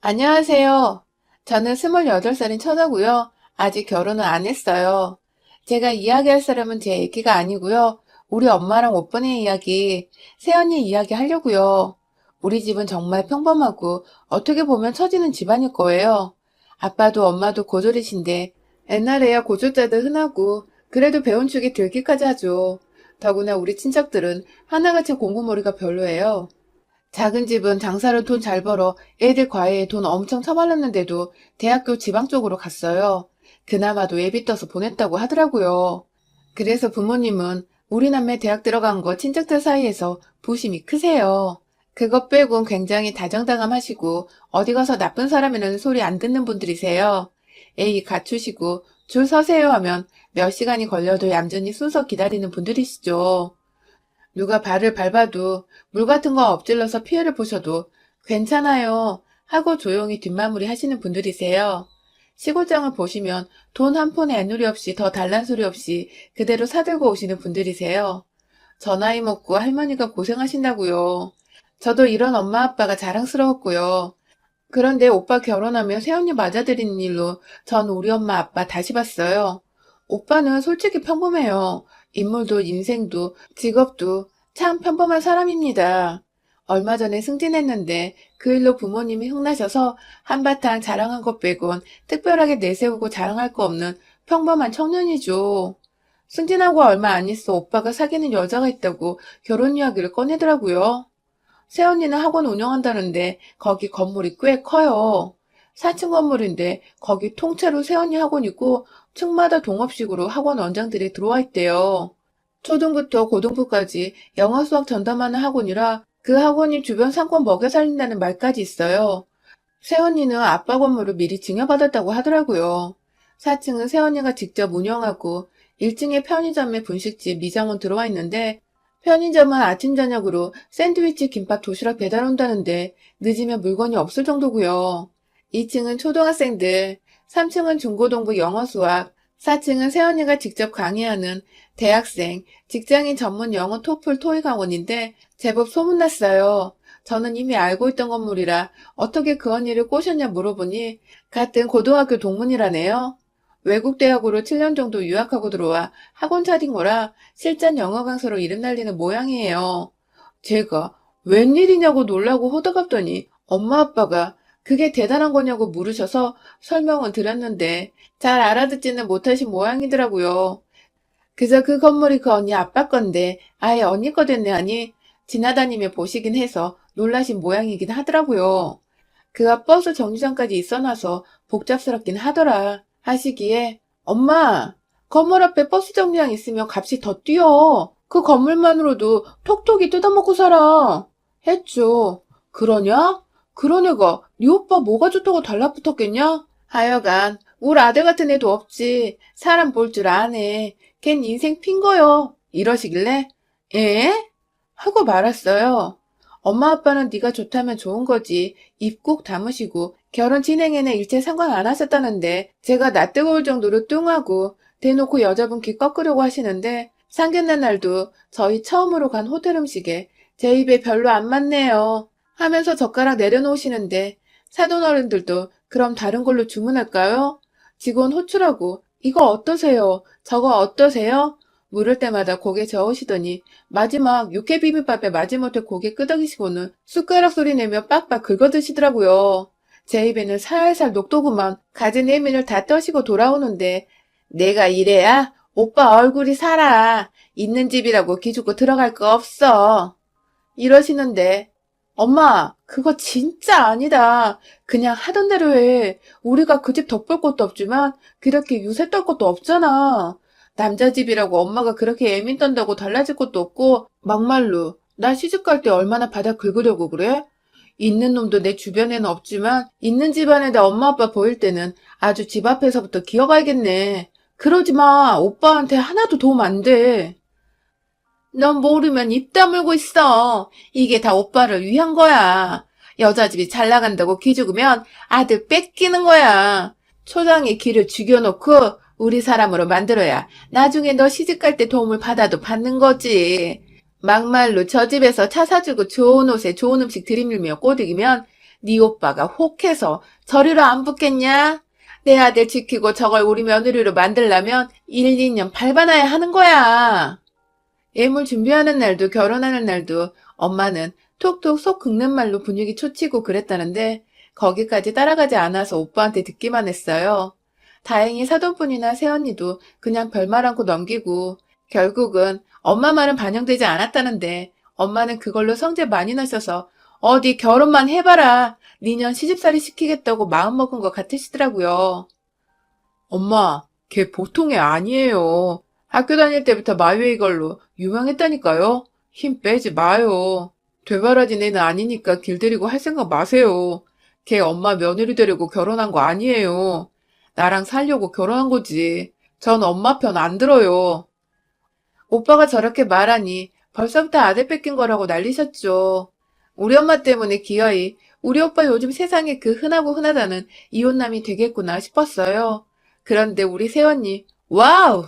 안녕하세요. 저는 28살인 처자고요. 아직 결혼은 안 했어요. 제가 이야기할 사람은 제 얘기가 아니고요. 우리 엄마랑 오빠네 이야기, 새언니 이야기 하려고요. 우리 집은 정말 평범하고 어떻게 보면 처지는 집안일 거예요. 아빠도 엄마도 고졸이신데 옛날에야 고졸자들 흔하고 그래도 배운 축이 들기까지 하죠. 더구나 우리 친척들은 하나같이 공부머리가 별로예요. 작은 집은 장사로 돈 잘 벌어 애들 과외에 돈 엄청 처발랐는데도 대학교 지방 쪽으로 갔어요. 그나마도 예비 떠서 보냈다고 하더라고요. 그래서 부모님은 우리 남매 대학 들어간 거 친척들 사이에서 부심이 크세요. 그것 빼곤 굉장히 다정다감하시고 어디 가서 나쁜 사람이라는 소리 안 듣는 분들이세요. 애기 갖추시고 줄 서세요 하면 몇 시간이 걸려도 얌전히 순서 기다리는 분들이시죠. 누가 발을 밟아도 물 같은 거 엎질러서 피해를 보셔도 괜찮아요 하고 조용히 뒷마무리 하시는 분들이세요. 시골장을 보시면 돈 한 푼의 애누리 없이 더 달란 소리 없이 그대로 사들고 오시는 분들이세요. 저 나이 먹고 할머니가 고생하신다고요. 저도 이런 엄마 아빠가 자랑스러웠고요. 그런데 오빠 결혼하며 새언니 맞아들이는 일로 전 우리 엄마 아빠 다시 봤어요. 오빠는 솔직히 평범해요. 인물도 인생도 직업도 참 평범한 사람입니다. 얼마 전에 승진했는데 그 일로 부모님이 흥나셔서 한바탕 자랑한 것 빼곤 특별하게 내세우고 자랑할 거 없는 평범한 청년이죠. 승진하고 얼마 안 있어 오빠가 사귀는 여자가 있다고 결혼 이야기를 꺼내더라고요. 새언니는 학원 운영한다는데 거기 건물이 꽤 커요. 4층 건물인데 거기 통째로 새언니 학원이고 층마다 동업식으로 학원 원장들이 들어와 있대요. 초등부터 고등부까지 영어 수학 전담하는 학원이라 그 학원이 주변 상권 먹여 살린다는 말까지 있어요. 새언니는 아빠 건물을 미리 증여받았다고 하더라고요. 4층은 새언니가 직접 운영하고 1층에 편의점에 분식집, 미장원 들어와 있는데 편의점은 아침 저녁으로 샌드위치, 김밥, 도시락 배달 온다는데 늦으면 물건이 없을 정도고요. 2층은 초등학생들, 3층은 중고등부 영어 수학, 4층은 새언니가 직접 강의하는 대학생, 직장인 전문 영어 토플 토익 학원인데 제법 소문났어요. 저는 이미 알고 있던 건물이라 어떻게 그 언니를 꼬셨냐 물어보니 같은 고등학교 동문이라네요. 외국 대학으로 7년 정도 유학하고 들어와 학원 차린 거라 실전 영어 강사로 이름 날리는 모양이에요. 제가 웬일이냐고 놀라고 호들갑더니 엄마 아빠가 그게 대단한 거냐고 물으셔서 설명을 드렸는데 잘 알아듣지는 못하신 모양이더라고요. 그저 그 건물이 그 언니 아빠 건데 아예 언니 거 됐네 하니 지나다니며 보시긴 해서 놀라신 모양이긴 하더라고요. 그가 버스 정류장까지 있어놔서 복잡스럽긴 하더라 하시기에 엄마 건물 앞에 버스 정류장 있으면 값이 더 뛰어. 그 건물만으로도 톡톡이 뜯어먹고 살아. 했죠. 그러냐? 그런 애가 네 오빠 뭐가 좋다고 달라붙었겠냐? 하여간 울 아들 같은 애도 없지. 사람 볼 줄 아네. 걘 인생 핀 거요. 이러시길래 에? 하고 말았어요. 엄마 아빠는 네가 좋다면 좋은 거지. 입 꾹 다무시고 결혼 진행에는 일체 상관 안 하셨다는데 제가 낯뜨거울 정도로 뚱하고 대놓고 여자분 기 꺾으려고 하시는데 상견례 날도 저희 처음으로 간 호텔 음식에 제 입에 별로 안 맞네요 하면서 젓가락 내려놓으시는데 사돈어른들도 그럼 다른 걸로 주문할까요? 직원 호출하고 이거 어떠세요? 저거 어떠세요? 물을 때마다 고개 저으시더니 마지막 육회 비빔밥에 마지못해 고개 끄덕이시고는 숟가락 소리 내며 빡빡 긁어드시더라고요. 제 입에는 살살 녹도구만 가진 예민을 다 떠시고 돌아오는데 내가 이래야 오빠 얼굴이 살아. 있는 집이라고 기죽고 들어갈 거 없어. 이러시는데 엄마 그거 진짜 아니다. 그냥 하던 대로 해. 우리가 그 집 덕볼 것도 없지만 그렇게 유세 떨 것도 없잖아. 남자 집이라고 엄마가 그렇게 예민 떤다고 달라질 것도 없고 막말로 나 시집갈 때 얼마나 바닥 긁으려고 그래? 있는 놈도 내 주변에는 없지만 있는 집안에다 엄마 아빠 보일 때는 아주 집 앞에서부터 기어가야겠네. 그러지 마. 오빠한테 하나도 도움 안 돼. 넌 모르면 입 다물고 있어. 이게 다 오빠를 위한 거야. 여자 집이 잘 나간다고 기죽으면 아들 뺏기는 거야. 초장에 기를 죽여놓고 우리 사람으로 만들어야 나중에 너 시집갈 때 도움을 받아도 받는 거지. 막말로 저 집에서 차 사주고 좋은 옷에 좋은 음식 들이밀며 꼬드기면 네 오빠가 혹해서 저리로 안 붙겠냐? 내 아들 지키고 저걸 우리 며느리로 만들려면 1, 2년 밟아놔야 하는 거야. 예물 준비하는 날도 결혼하는 날도 엄마는 톡톡 속 긁는 말로 분위기 초치고 그랬다는데 거기까지 따라가지 않아서 오빠한테 듣기만 했어요. 다행히 사돈뿐이나 새언니도 그냥 별말 않고 넘기고 결국은 엄마 말은 반영되지 않았다는데 엄마는 그걸로 성질 많이 나셔서 어디 결혼만 해봐라. 니년 시집살이 시키겠다고 마음먹은 것 같으시더라고요. 엄마, 걔 보통애 아니에요. 학교 다닐 때부터 마유의 걸로 유명했다니까요. 힘 빼지 마요. 되바라진 애는 아니니까 길들이고 할 생각 마세요. 걔 엄마 며느리 되려고 결혼한 거 아니에요. 나랑 살려고 결혼한 거지. 전 엄마 편 안 들어요. 오빠가 저렇게 말하니 벌써부터 아들 뺏긴 거라고 난리셨죠. 우리 엄마 때문에 기어이 우리 오빠 요즘 세상에 그 흔하고 흔하다는 이혼남이 되겠구나 싶었어요. 그런데 우리 새언니, 와우!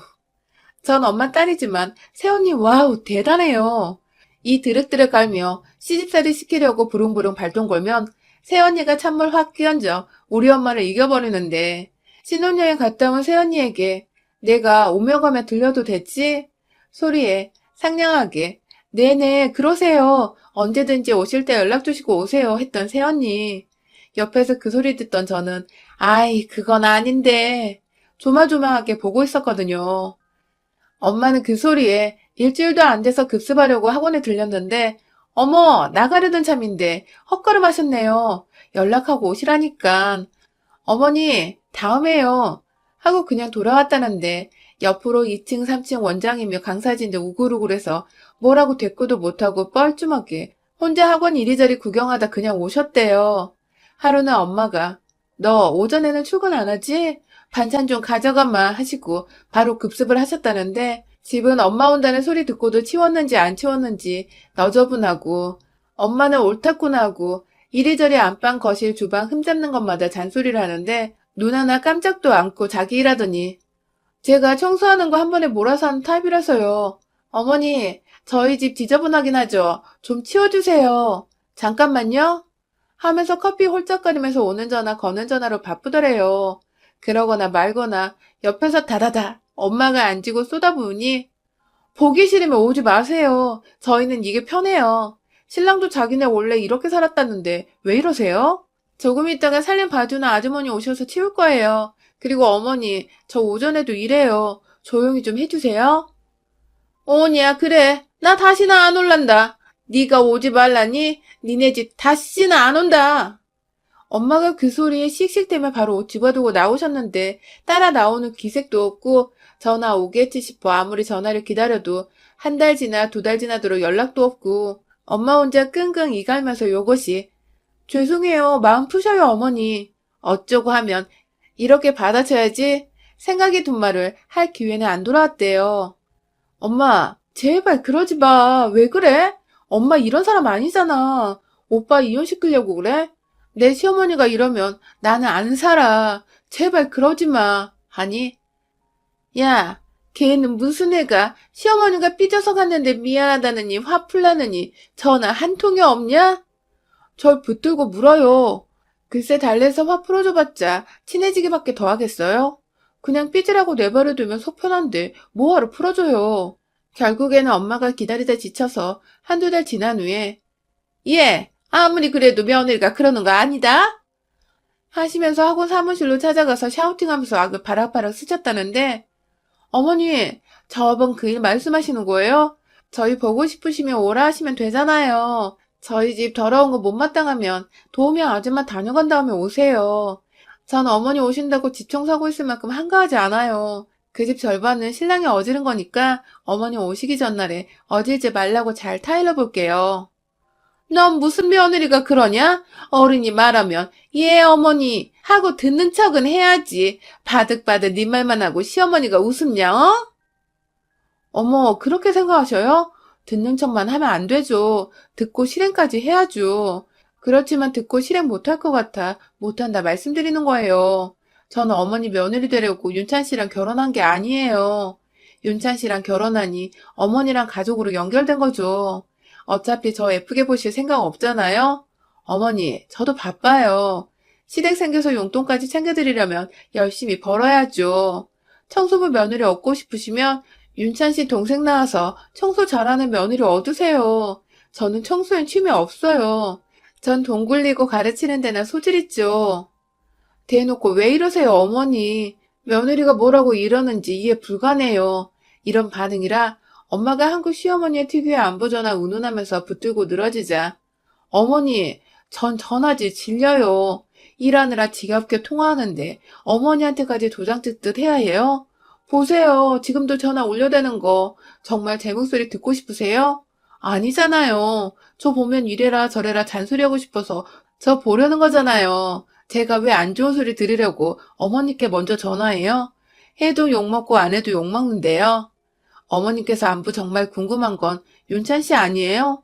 전 엄마 딸이지만 새언니 와우 대단해요. 이 드륵드륵 갈며 시집살이 시키려고 부릉부릉 발동 걸면 새언니가 찬물 확 끼얹어 우리 엄마를 이겨버리는데 신혼여행 갔다 온 새언니에게 내가 오며 가며 들려도 됐지? 소리에 상냥하게 네네 그러세요. 언제든지 오실 때 연락 주시고 오세요 했던 새언니. 옆에서 그 소리 듣던 저는 아이 그건 아닌데 조마조마하게 보고 있었거든요. 엄마는 그 소리에 일주일도 안 돼서 급습하려고 학원에 들렸는데 어머 나가려던 참인데 헛걸음 하셨네요. 연락하고 오시라니까. 어머니 다음에요. 하고 그냥 돌아왔다는데 옆으로 2층 3층 원장이며 강사진들 우글우글해서 뭐라고 대꾸도 못하고 뻘쭘하게 혼자 학원 이리저리 구경하다 그냥 오셨대요. 하루는 엄마가 너 오전에는 출근 안 하지? 반찬 좀 가져가마 하시고 바로 급습을 하셨다는데 집은 엄마 온다는 소리 듣고도 치웠는지 안 치웠는지 너저분하고 엄마는 옳다구나 하고 이리저리 안방 거실 주방 흠잡는 것마다 잔소리를 하는데 눈 하나 깜짝도 않고 자기 일하더니 제가 청소하는 거 한 번에 몰아서 하는 타입이라서요. 어머니 저희 집 지저분하긴 하죠. 좀 치워주세요. 잠깐만요. 하면서 커피 홀짝거리면서 오는 전화 거는 전화로 바쁘더래요. 그러거나 말거나 옆에서 다다다 엄마가 앉고 쏟아부으니 보기 싫으면 오지 마세요. 저희는 이게 편해요. 신랑도 자기네 원래 이렇게 살았다는데 왜 이러세요? 조금 있다가 살림 봐주는 아주머니 오셔서 치울 거예요. 그리고 어머니 저 오전에도 일해요. 조용히 좀 해주세요. 오냐 그래 나 다시는 안 올란다. 네가 오지 말라니 니네 집 다시는 안 온다. 엄마가 그 소리에 씩씩대며 바로 옷 집어두고 나오셨는데 따라 나오는 기색도 없고 전화 오겠지 싶어 아무리 전화를 기다려도 한 달 지나 2달 지나도록 연락도 없고 엄마 혼자 끙끙 이갈면서 요것이 죄송해요 마음 푸셔요 어머니 어쩌고 하면 이렇게 받아쳐야지 생각이 둔 말을 할 기회는 안 돌아왔대요. 엄마 제발 그러지 마. 왜 그래? 엄마 이런 사람 아니잖아. 오빠 이혼시키려고 그래? 내 시어머니가 이러면 나는 안 살아. 제발 그러지 마. 하니, 야, 걔는 무슨 애가 시어머니가 삐져서 갔는데 미안하다느니 화 풀라느니 전화 한 통이 없냐? 절 붙들고 물어요. 글쎄 달래서 화 풀어줘봤자 친해지기밖에 더 하겠어요? 그냥 삐지라고 내버려두면 속 편한데 뭐하러 풀어줘요. 결국에는 엄마가 기다리다 지쳐서 한두 달 지난 후에 예, 아무리 그래도 며느리가 그러는 거 아니다? 하시면서 학원 사무실로 찾아가서 샤우팅하면서 악을 바락바락 스쳤다는데 어머니, 저번 그 일 말씀하시는 거예요? 저희 보고 싶으시면 오라 하시면 되잖아요. 저희 집 더러운 거 못마땅하면 도우미랑 아줌마 다녀간 다음에 오세요. 전 어머니 오신다고 집 청소하고 있을 만큼 한가하지 않아요. 그 집 절반은 신랑이 어지른 거니까 어머니 오시기 전날에 어질지 말라고 잘 타일러 볼게요. 넌 무슨 며느리가 그러냐? 어른이 말하면 예 어머니 하고 듣는 척은 해야지. 바득바득 네 말만 하고 시어머니가 웃음냐 어? 어머 그렇게 생각하셔요? 듣는 척만 하면 안 되죠. 듣고 실행까지 해야죠. 그렇지만 듣고 실행 못할 것 같아 못한다 말씀드리는 거예요. 저는 어머니 며느리 되려고 윤찬 씨랑 결혼한 게 아니에요. 윤찬 씨랑 결혼하니 어머니랑 가족으로 연결된 거죠. 어차피 저 예쁘게 보실 생각 없잖아요? 어머니, 저도 바빠요. 시댁 생겨서 용돈까지 챙겨드리려면 열심히 벌어야죠. 청소부 며느리 얻고 싶으시면 윤찬 씨 동생 나와서 청소 잘하는 며느리 얻으세요. 저는 청소엔 취미 없어요. 전 돈 굴리고 가르치는 데나 소질 있죠. 대놓고 왜 이러세요, 어머니. 며느리가 뭐라고 이러는지 이해 불가네요. 이런 반응이라 엄마가 한국 시어머니의 특유의 안부 전화 운운하면서 붙들고 늘어지자. 어머니, 전 전화지 질려요. 일하느라 지겹게 통화하는데 어머니한테까지 도장 찍듯 해야 해요? 보세요. 지금도 전화 올려대는 거 정말 제 목소리 듣고 싶으세요? 아니잖아요. 저 보면 이래라 저래라 잔소리하고 싶어서 저 보려는 거잖아요. 제가 왜 안 좋은 소리 들으려고 어머니께 먼저 전화해요? 해도 욕먹고 안 해도 욕먹는데요. 어머님께서 안부 정말 궁금한 건 윤찬 씨 아니에요?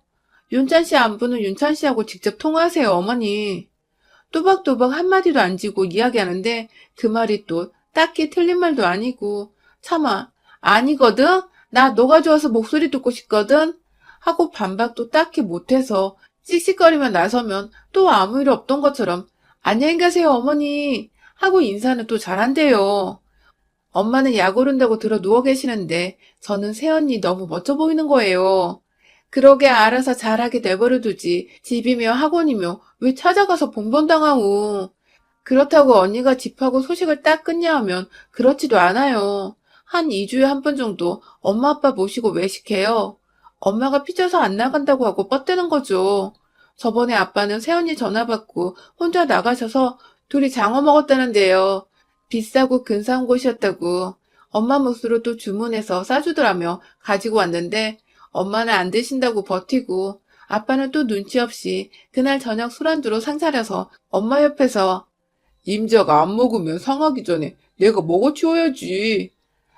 윤찬 씨 안부는 윤찬 씨하고 직접 통화하세요, 어머니. 또박또박 한마디도 안 지고 이야기하는데 그 말이 또 딱히 틀린 말도 아니고 차마 아니거든? 나 너가 좋아서 목소리 듣고 싶거든? 하고 반박도 딱히 못해서 씩씩거리며 나서면 또 아무 일 없던 것처럼 안녕히 가세요, 어머니 하고 인사는 또 잘한대요. 엄마는 약 오른다고 들어 누워 계시는데 저는 새언니 너무 멋져 보이는 거예요. 그러게 알아서 잘하게 내버려 두지. 집이며 학원이며 왜 찾아가서 봉변당하고. 그렇다고 언니가 집하고 소식을 딱 끊냐 하면 그렇지도 않아요. 한 2주에 한 번 정도 엄마 아빠 모시고 외식해요. 엄마가 피쳐서 안 나간다고 하고 뻗대는 거죠. 저번에 아빠는 새언니 전화 받고 혼자 나가셔서 둘이 장어 먹었다는데요. 비싸고 근사한 곳이었다고. 엄마 몫으로 또 주문해서 싸주더라며 가지고 왔는데 엄마는 안 드신다고 버티고 아빠는 또 눈치 없이 그날 저녁 술안주로 상 차려서 엄마 옆에서 임자가 안 먹으면 상하기 전에 내가 먹어치워야지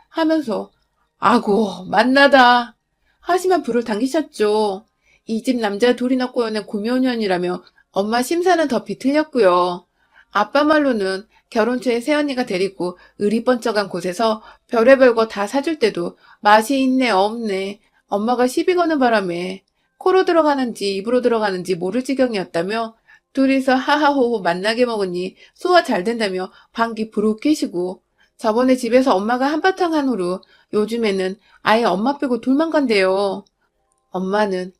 하면서 아고 만나다 하시면 불을 당기셨죠. 이 집 남자 둘이나 꼬여낸 고묘년이라며 엄마 심사는 더 비틀렸고요. 아빠 말로는 결혼 초에 새언니가 데리고 의리 번쩍한 곳에서 별의별 거 다 사줄 때도 맛이 있네 없네 엄마가 시비 거는 바람에 코로 들어가는지 입으로 들어가는지 모를 지경이었다며 둘이서 하하호호 만나게 먹으니 소화 잘 된다며 방귀 부르고 끼시고 저번에 집에서 엄마가 한바탕 한 후로 요즘에는 아예 엄마 빼고 둘만 간대요. 엄마는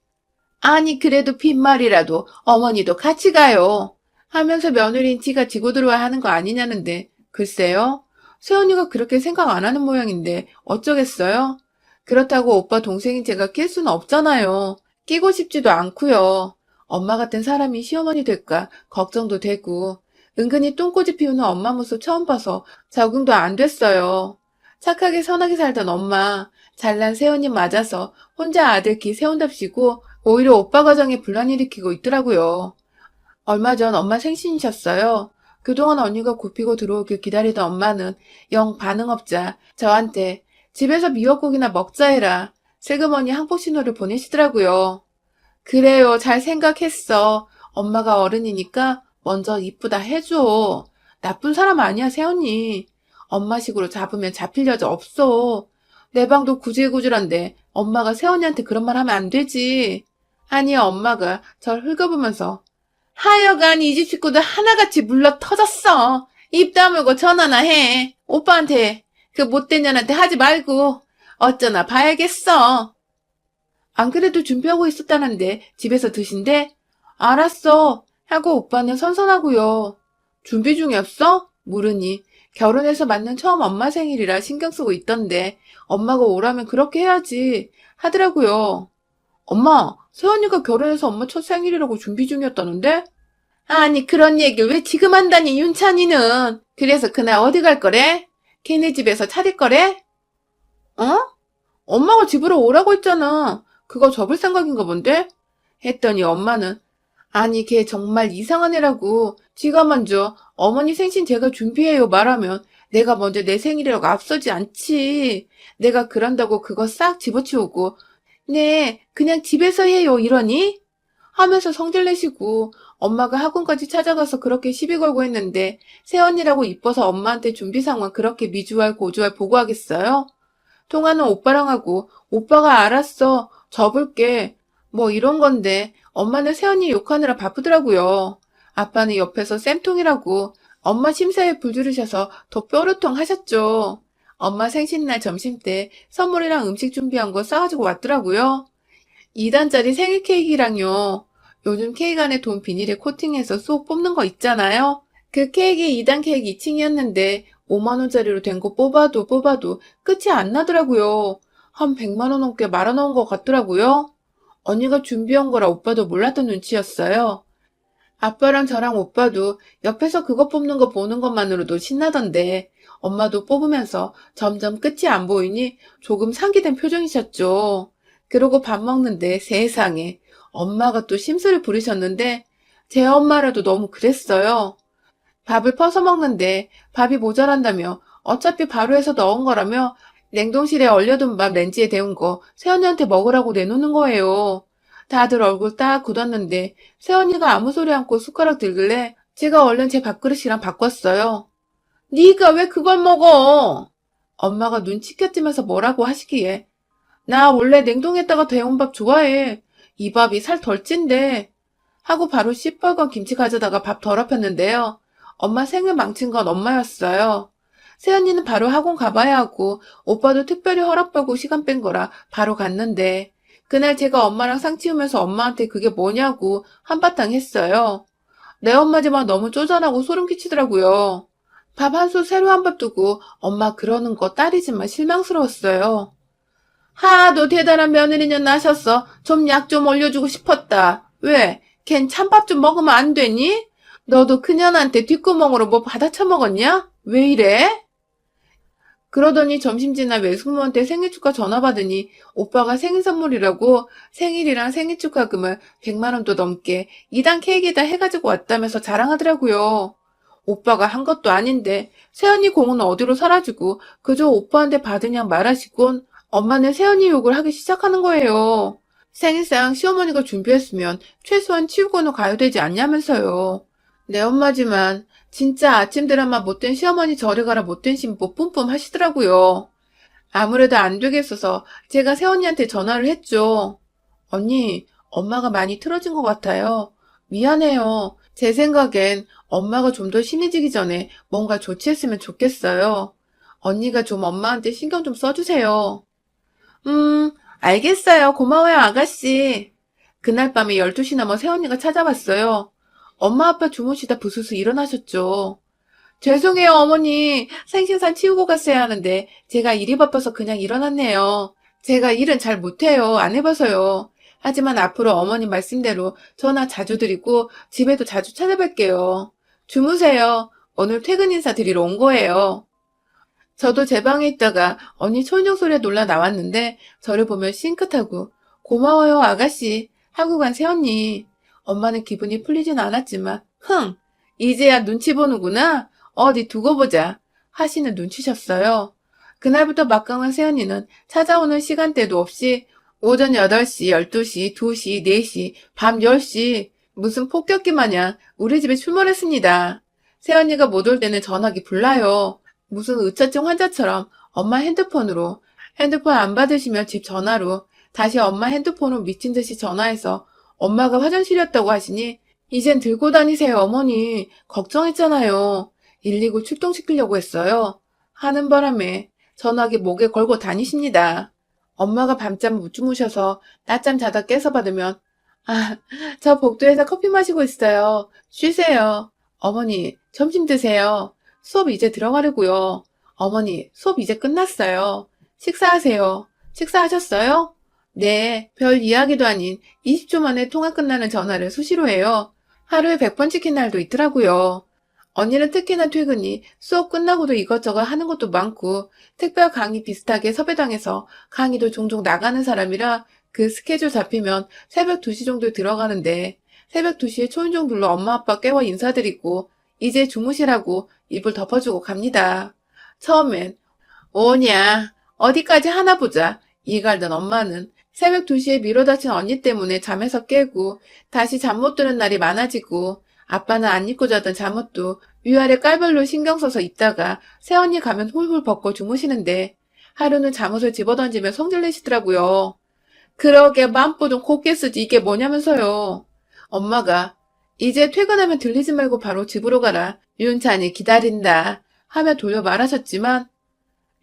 아니 그래도 빈말이라도 어머니도 같이 가요. 하면서 며느리인 지가 지고 들어와야 하는 거 아니냐는데 글쎄요. 새언니가 그렇게 생각 안 하는 모양인데 어쩌겠어요? 그렇다고 오빠 동생인 제가 낄 수는 없잖아요. 끼고 싶지도 않고요. 엄마 같은 사람이 시어머니 될까 걱정도 되고 은근히 똥꼬지 피우는 엄마 모습 처음 봐서 적응도 안 됐어요. 착하게 선하게 살던 엄마 잘난 새언니 맞아서 혼자 아들 기 세운답시고 오히려 오빠 가정에 분란 일으키고 있더라고요. 얼마 전 엄마 생신이셨어요. 그동안 언니가 굽히고 들어오길 기다리던 엄마는 영 반응 없자 저한테 집에서 미역국이나 먹자 해라. 슬그머니 항복 신호를 보내시더라고요. 그래요. 잘 생각했어. 엄마가 어른이니까 먼저 이쁘다 해줘. 나쁜 사람 아니야, 새언니. 엄마식으로 잡으면 잡힐 여자 없어. 내 방도 구질구질한데 엄마가 새언니한테 그런 말 하면 안 되지. 아니, 엄마가 절 흙어보면서 하여간 이 집 식구들 하나같이 물러 터졌어. 입 다물고 전화나 해. 오빠한테, 그 못된 년한테 하지 말고. 어쩌나 봐야겠어. 안 그래도 준비하고 있었다는데 집에서 드신대? 알았어. 하고 오빠는 선선하고요. 준비 중이었어? 물으니 결혼해서 맞는 처음 엄마 생일이라 신경 쓰고 있던데 엄마가 오라면 그렇게 해야지 하더라고요. 엄마, 새언니가 결혼해서 엄마 첫 생일이라고 준비 중이었다는데? 아니, 그런 얘기를 왜 지금 한다니, 윤찬이는. 그래서 그날 어디 갈 거래? 걔네 집에서 차릴 거래? 어? 엄마가 집으로 오라고 했잖아. 그거 접을 생각인가 본데? 했더니 엄마는 아니, 걔 정말 이상한 애라고. 지가 먼저 어머니 생신 제가 준비해요 말하면 내가 먼저 내 생일이라고 앞서지 않지. 내가 그런다고 그거 싹 집어치우고 네, 그냥 집에서 해요, 이러니? 하면서 성질내시고 엄마가 학원까지 찾아가서 그렇게 시비 걸고 했는데 새언니라고 이뻐서 엄마한테 준비 상황 그렇게 미주알 고주알 보고하겠어요? 통화는 오빠랑 하고 오빠가 알았어, 접을게. 뭐 이런 건데 엄마는 새언니 욕하느라 바쁘더라고요. 아빠는 옆에서 쌤통이라고 엄마 심사에 불지르셔서 더 뾰루통 하셨죠. 엄마 생신날 점심때 선물이랑 음식 준비한 거 싸가지고 왔더라고요. 2단짜리 생일 케이크랑요. 요즘 케이크 안에 돈 비닐에 코팅해서 쏙 뽑는 거 있잖아요. 그 케이크 2단 케이크 2층이었는데 5만원짜리로 된 거 뽑아도 끝이 안 나더라고요. 한 100만원 넘게 말아놓은 것 같더라고요. 언니가 준비한 거라 오빠도 몰랐던 눈치였어요. 아빠랑 저랑 오빠도 옆에서 그거 뽑는 거 보는 것만으로도 신나던데 엄마도 뽑으면서 점점 끝이 안 보이니 조금 상기된 표정이셨죠. 그러고 밥 먹는데 세상에 엄마가 또 심술을 부리셨는데 제 엄마라도 너무 그랬어요. 밥을 퍼서 먹는데 밥이 모자란다며 어차피 바로 해서 넣은 거라며 냉동실에 얼려둔 밥 렌지에 데운 거 새언니한테 먹으라고 내놓는 거예요. 다들 얼굴 딱 굳었는데 새언니가 아무 소리 않고 숟가락 들길래 제가 얼른 제 밥그릇이랑 바꿨어요. 네가 왜 그걸 먹어? 엄마가 눈치 켜뜨면서 뭐라고 하시기에 나 원래 냉동에다가 데운 밥 좋아해. 이 밥이 살 덜 찐대. 하고 바로 시뻘건 김치 가져다가 밥 더럽혔는데요. 엄마 생을 망친 건 엄마였어요. 새언니는 바로 학원 가봐야 하고 오빠도 특별히 허락받고 시간 뺀 거라 바로 갔는데 그날 제가 엄마랑 상치우면서 엄마한테 그게 뭐냐고 한바탕 했어요. 내 엄마지만 너무 쪼잔하고 소름 끼치더라고요. 밥 한 솥 새로 한 밥 두고 엄마 그러는 거 딸이지만 실망스러웠어요. 하도 대단한 며느리년 나셨어. 좀 약 좀 올려주고 싶었다. 왜? 걘 찬밥 좀 먹으면 안 되니? 너도 그년한테 뒷구멍으로 뭐 받아쳐 먹었냐? 왜 이래? 그러더니 점심지나 외숙모한테 생일 축하 전화 받으니 오빠가 생일 선물이라고 생일이랑 생일 축하금을 100만 원도 넘게 2단 케이크에다 해가지고 왔다면서 자랑하더라고요. 오빠가 한 것도 아닌데 새언니 공은 어디로 사라지고 그저 오빠한테 받으냐 말하시곤 엄마는 새언니 욕을 하기 시작하는 거예요. 생일상 시어머니가 준비했으면 최소한 치우고는 가야 되지 않냐면서요. 내 엄마지만 진짜 아침 드라마 못된 시어머니 저리 가라 못된 신부 뿜뿜 하시더라고요. 아무래도 안 되겠어서 제가 새언니한테 전화를 했죠. 언니, 엄마가 많이 틀어진 것 같아요. 미안해요. 제 생각엔 엄마가 좀 더 심해지기 전에 뭔가 조치했으면 좋겠어요. 언니가 좀 엄마한테 신경 좀 써주세요. 알겠어요. 고마워요, 아가씨. 그날 밤에 12시 넘어 새언니가 찾아왔어요. 엄마 아빠 주무시다 부스스 일어나셨죠. 죄송해요, 어머니. 생신상 치우고 갔어야 하는데 제가 일이 바빠서 그냥 일어났네요. 제가 일은 잘 못해요. 안 해봐서요. 하지만 앞으로 어머니 말씀대로 전화 자주 드리고 집에도 자주 찾아뵐게요. 주무세요. 오늘 퇴근 인사 드리러 온 거예요. 저도 제 방에 있다가 언니 초인종 소리에 놀라 나왔는데 저를 보며 싱긋하고 고마워요, 아가씨. 하고 간 새언니. 엄마는 기분이 풀리진 않았지만 이제야 눈치 보는구나. 어디 두고 보자 하시는 눈치셨어요. 그날부터 막강한 새언니는 찾아오는 시간대도 없이 오전 8시, 12시, 2시, 4시, 밤 10시 무슨 폭격기 마냥 우리 집에 출몰했습니다. 새언니가 못 올 때는 전화기 불나요. 무슨 의처증 환자처럼 엄마 핸드폰으로 핸드폰 안 받으시면 집 전화로 다시 엄마 핸드폰으로 미친 듯이 전화해서 엄마가 화장실이었다고 하시니 이젠 들고 다니세요 어머니 걱정했잖아요. 119 출동시키려고 했어요. 하는 바람에 전화기 목에 걸고 다니십니다. 엄마가 밤잠 못 주무셔서 낮잠 자다 깨서 받으면 저 복도에서 커피 마시고 있어요. 쉬세요. 어머니 점심 드세요. 수업 이제 들어가려고요. 어머니 수업 이제 끝났어요. 식사하세요. 식사하셨어요? 네, 별 이야기도 아닌 20초 만에 통화 끝나는 전화를 수시로 해요. 하루에 100번 찍힌 날도 있더라고요. 언니는 특히나 퇴근이 수업 끝나고도 이것저것 하는 것도 많고 특별 강의 비슷하게 섭외당해서 강의도 종종 나가는 사람이라 그 스케줄 잡히면 새벽 2시 정도에 들어가는데 새벽 2시에 초인종 눌러 엄마 아빠 깨워 인사드리고 이제 주무시라고 이불 덮어주고 갑니다. 처음엔 오냐 어디까지 하나 보자 이갈던 엄마는 새벽 2시에 미뤄다친 언니 때문에 잠에서 깨고 다시 잠 못 드는 날이 많아지고 아빠는 안 입고 자던 잠옷도 위아래 깔별로 신경 써서 입다가 새언니 가면 훌훌 벗고 주무시는데 하루는 잠옷을 집어던지며 성질내시더라고요. 그러게 맘보좀 곱게 쓰지 이게 뭐냐면서요. 엄마가 이제 퇴근하면 들리지 말고 바로 집으로 가라. 윤찬이 기다린다. 하며 돌려 말하셨지만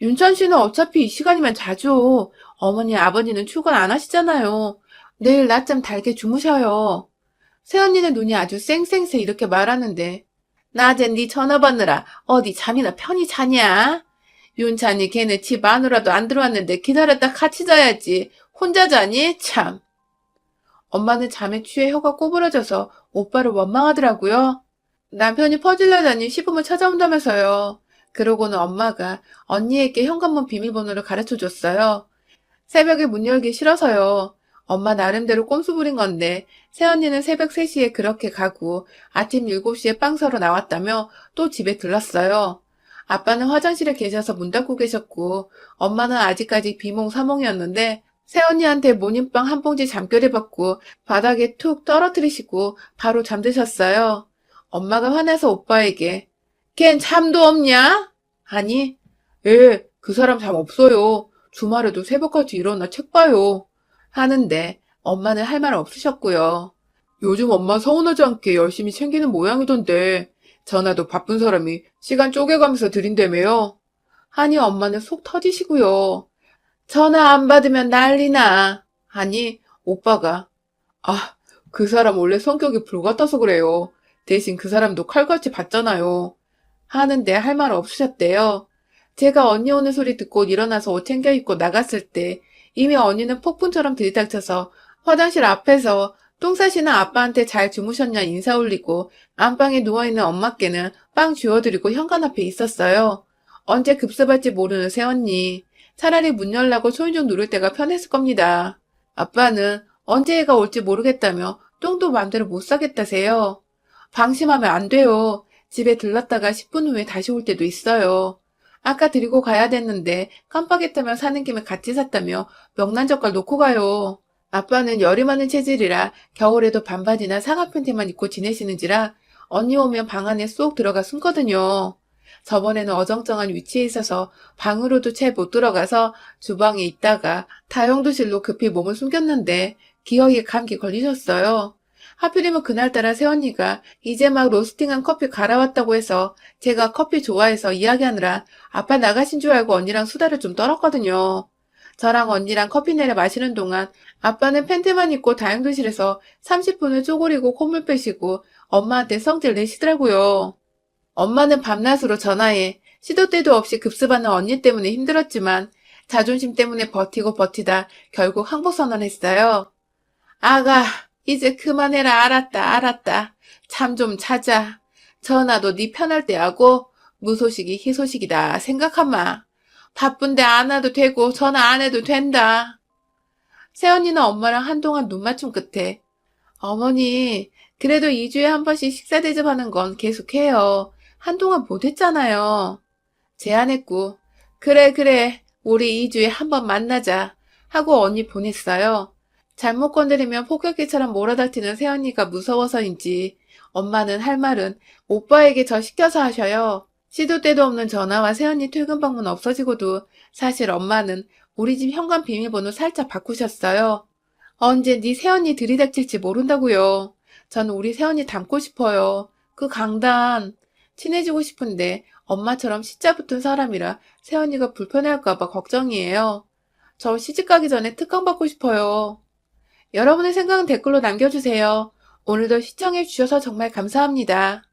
윤찬 씨는 어차피 이 시간이면 자죠. 어머니 아버지는 출근 안 하시잖아요. 내일 낮잠 달게 주무셔요. 새언니는 눈이 아주 쌩쌩새 이렇게 말하는데 낮엔 네 전화 받느라 어디 잠이나 편히 자냐? 윤찬이 걔네 집 안으로도 안 들어왔는데 기다렸다 같이 자야지. 혼자 자니? 참. 엄마는 잠에 취해 혀가 꼬부러져서 오빠를 원망하더라고요. 남편이 퍼질러다니 시부모 찾아온다면서요. 그러고는 엄마가 언니에게 현관문 비밀번호를 가르쳐줬어요. 새벽에 문 열기 싫어서요. 엄마 나름대로 꼼수 부린 건데 새언니는 새벽 3시에 그렇게 가고 아침 7시에 빵 사러 나왔다며 또 집에 들렀어요. 아빠는 화장실에 계셔서 문 닫고 계셨고 엄마는 아직까지 비몽사몽이었는데 새언니한테 모닝빵 한 봉지 잠결에 받고 바닥에 툭 떨어뜨리시고 바로 잠드셨어요. 엄마가 화내서 오빠에게 걘 잠도 없냐? 하니 예, 그 사람 잠 없어요. 주말에도 새벽까지 일어나 책 봐요. 하는데 엄마는 할 말 없으셨고요. 요즘 엄마 서운하지 않게 열심히 챙기는 모양이던데 전화도 바쁜 사람이 시간 쪼개가면서 드린다며요. 하니 엄마는 속 터지시고요. 전화 안 받으면 난리나. 하니 오빠가 아, 그 사람 원래 성격이 불같아서 그래요. 대신 그 사람도 칼같이 받잖아요. 하는데 할 말 없으셨대요. 제가 언니 오는 소리 듣고 일어나서 옷 챙겨 입고 나갔을 때 이미 언니는 폭풍처럼 들이닥쳐서 화장실 앞에서 똥 싸시는 아빠한테 잘 주무셨냐 인사 올리고 안방에 누워있는 엄마께는 빵 쥐어드리고 현관 앞에 있었어요. 언제 급습할지 모르는 새언니. 차라리 문 열라고 초인종 누를 때가 편했을 겁니다. 아빠는 언제 애가 올지 모르겠다며 똥도 맘대로 못 싸겠다세요. 방심하면 안 돼요. 집에 들렀다가 10분 후에 다시 올 때도 있어요. 아까 드리고 가야 됐는데 깜빡했다며 사는 김에 같이 샀다며 명란젓갈 놓고 가요. 아빠는 열이 많은 체질이라 겨울에도 반바지나 상하 팬티만 입고 지내시는지라 언니 오면 방 안에 쏙 들어가 숨거든요. 저번에는 어정쩡한 위치에 있어서 방으로도 채 못 들어가서 주방에 있다가 다용도실로 급히 몸을 숨겼는데 기어이에 감기 걸리셨어요. 하필이면 그날따라 새언니가 이제 막 로스팅한 커피 갈아왔다고 해서 제가 커피 좋아해서 이야기하느라 아빠 나가신 줄 알고 언니랑 수다를 좀 떨었거든요. 저랑 언니랑 커피 내려 마시는 동안 아빠는 팬티만 입고 다용도실에서 30분을 쪼그리고 콧물 빼시고 엄마한테 성질 내시더라고요. 엄마는 밤낮으로 전화해 시도 때도 없이 급습하는 언니 때문에 힘들었지만 자존심 때문에 버티고 버티다 결국 항복선언했어요. 아가, 이제 그만해라. 알았다. 잠 좀 자자. 전화도 네 편할 때 하고 무소식이 희소식이다 생각하마. 바쁜데 안 와도 되고 전화 안 해도 된다. 새언니는 엄마랑 한동안 눈 맞춤 끝에 어머니, 그래도 2주에 한 번씩 식사 대접하는 건 계속해요. 한동안 못했잖아요. 제안했고 그래 우리 2주에 한 번 만나자 하고 언니 보냈어요. 잘못 건드리면 폭격기처럼 몰아닥치는 새언니가 무서워서인지 엄마는 할 말은 오빠에게 저 시켜서 하셔요. 시도 때도 없는 전화와 새언니 퇴근 방문 없어지고도 사실 엄마는 우리 집 현관 비밀번호 살짝 바꾸셨어요. 언제 네 새언니 들이닥칠지 모른다고요. 전 우리 새언니 닮고 싶어요. 그 강단. 친해지고 싶은데 엄마처럼 시자 붙은 사람이라 새언니가 불편해할까봐 걱정이에요. 저 시집가기 전에 특강 받고 싶어요. 여러분의 생각은 댓글로 남겨주세요. 오늘도 시청해주셔서 정말 감사합니다.